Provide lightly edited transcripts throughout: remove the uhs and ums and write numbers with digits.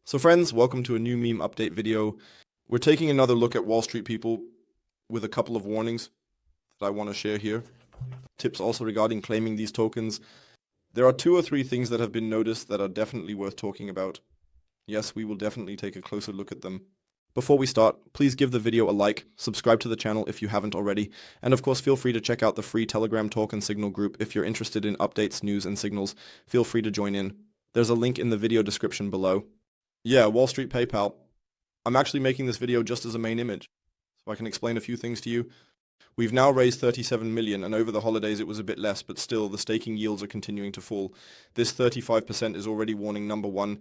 So friends, welcome to a new meme update video. We're taking another look at Wall Street people with a couple of warnings that I want to share here. Tips also regarding claiming these tokens. There are 2 or 3 things that have been noticed that are definitely worth talking about. Yes, we will definitely take a closer look at them. Before we start, please give the video a like, subscribe to the channel if you haven't already, and of course feel free to check out the free Telegram talk and signal group if you're interested in updates, news, and signals. Feel free to join in. There's a link in the video description below. Yeah, Wall Street PayPal. I'm actually making this video just as a main image, so I can explain a few things to you. We've now raised 37 million, and over the holidays it was a bit less, but still the staking yields are continuing to fall. This 35% is already warning number one.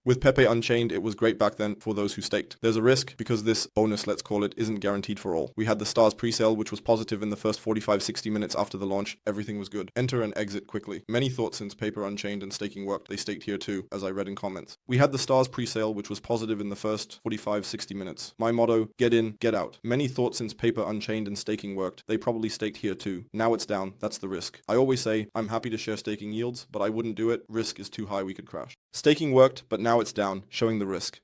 With Pepe Unchained, it was great back then for those who staked. There's a risk because this bonus, let's call it, isn't guaranteed for all. We had the stars presale, which was positive in the first 45-60 minutes after the launch. Everything was good. Enter and exit quickly. Many thought since Pepe Unchained and staking worked, they staked here too, as I read in comments. We had the stars presale, which was positive in the first 45-60 minutes. My motto, get in, get out. Many thought since Pepe Unchained and staking worked, they probably staked here too. Now it's down, that's the risk. I always say, I'm happy to share staking yields, but I wouldn't do it. Risk is too high, we could crash. Staking worked, but now it's down, showing the risk.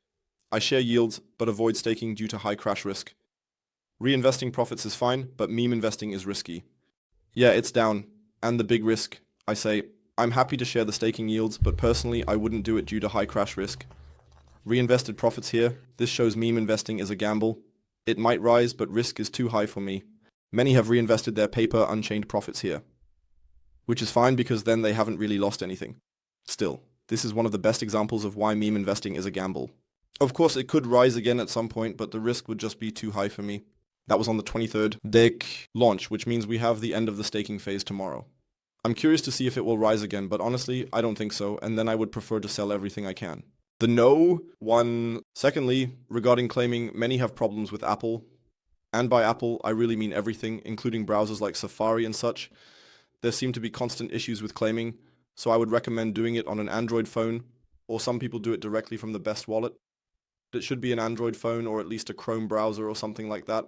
I share yields, but avoid staking due to high crash risk. Reinvesting profits is fine, but meme investing is risky. Yeah, it's down, and the big risk. I say, I'm happy to share the staking yields, but personally I wouldn't do it due to high crash risk. Reinvested profits here. This shows meme investing is a gamble. It might rise, but risk is too high for me. Many have reinvested their Pepe Unchained profits here, which is fine because then they haven't really lost anything. Still, this is one of the best examples of why meme investing is a gamble. Of course, it could rise again at some point, but the risk would just be too high for me. That was on the 23rd deck launch, which means we have the end of the staking phase tomorrow. I'm curious to see if it will rise again, but honestly, I don't think so, and then I would prefer to sell everything I can. The no one. Secondly, regarding claiming, many have problems with Apple. And by Apple, I really mean everything, including browsers like Safari and such. There seem to be constant issues with claiming. So I would recommend doing it on an Android phone, or some people do it directly from the best wallet. It should be an Android phone or at least a Chrome browser or something like that.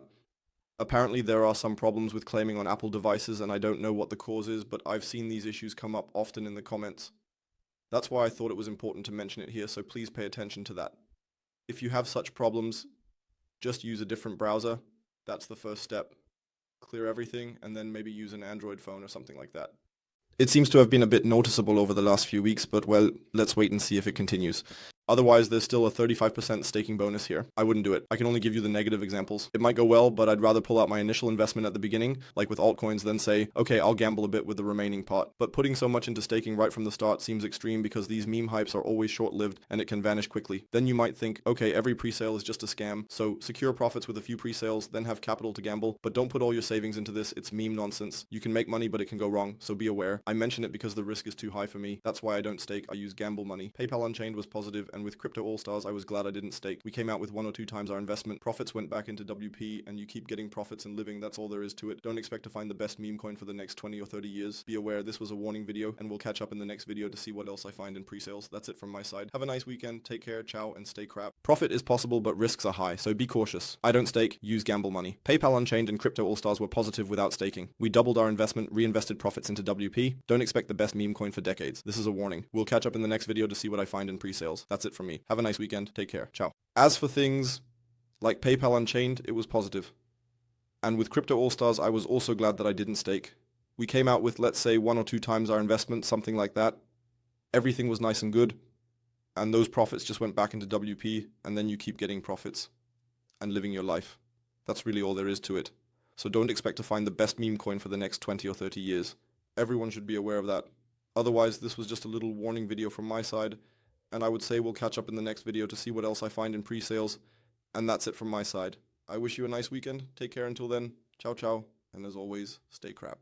Apparently there are some problems with claiming on Apple devices and I don't know what the cause is, but I've seen these issues come up often in the comments. That's why I thought it was important to mention it here, so please pay attention to that. If you have such problems, just use a different browser. That's the first step. Clear everything and then maybe use an Android phone or something like that. It seems to have been a bit noticeable over the last few weeks, but well, let's wait and see if it continues. Otherwise, there's still a 35% staking bonus here. I wouldn't do it. I can only give you the negative examples. It might go well, but I'd rather pull out my initial investment at the beginning, like with altcoins, than say, okay, I'll gamble a bit with the remaining part. But putting so much into staking right from the start seems extreme because these meme hypes are always short-lived and it can vanish quickly. Then you might think, okay, every presale is just a scam, so secure profits with a few presales, then have capital to gamble, but don't put all your savings into this. It's meme nonsense. You can make money, but it can go wrong, so be aware. I mention it because the risk is too high for me. That's why I don't stake. I use gamble money. PayPal Unchained was positive, and with Crypto All-Stars, I was glad I didn't stake. We came out with 1 or 2 times our investment. Profits went back into WP, and you keep getting profits and living. That's all there is to it. Don't expect to find the best meme coin for the next 20 or 30 years. Be aware this was a warning video, and we'll catch up in the next video to see what else I find in pre-sales. That's it from my side. Have a nice weekend. Take care. Ciao, and stay crap. Profit is possible, but risks are high, so be cautious. I don't stake. Use gamble money. PayPal Unchained and Crypto All-Stars were positive without staking. We doubled our investment, reinvested profits into WP. Don't expect the best meme coin for decades. This is a warning. We'll catch up in the next video to see what I find in pre-sales. That's it from me. Have a nice weekend. Take care. Ciao. As for things like PayPal Unchained, it was positive. And with Crypto All-Stars, I was also glad that I didn't stake. We came out with, let's say, 1 or 2 times our investment, something like that. Everything was nice and good. And those profits just went back into WP, and then you keep getting profits and living your life. That's really all there is to it. So don't expect to find the best meme coin for the next 20 or 30 years. Everyone should be aware of that. Otherwise, this was just a little warning video from my side, and I would say we'll catch up in the next video to see what else I find in pre-sales, and that's it from my side. I wish you a nice weekend. Take care until then. Ciao, ciao, and as always, stay crap.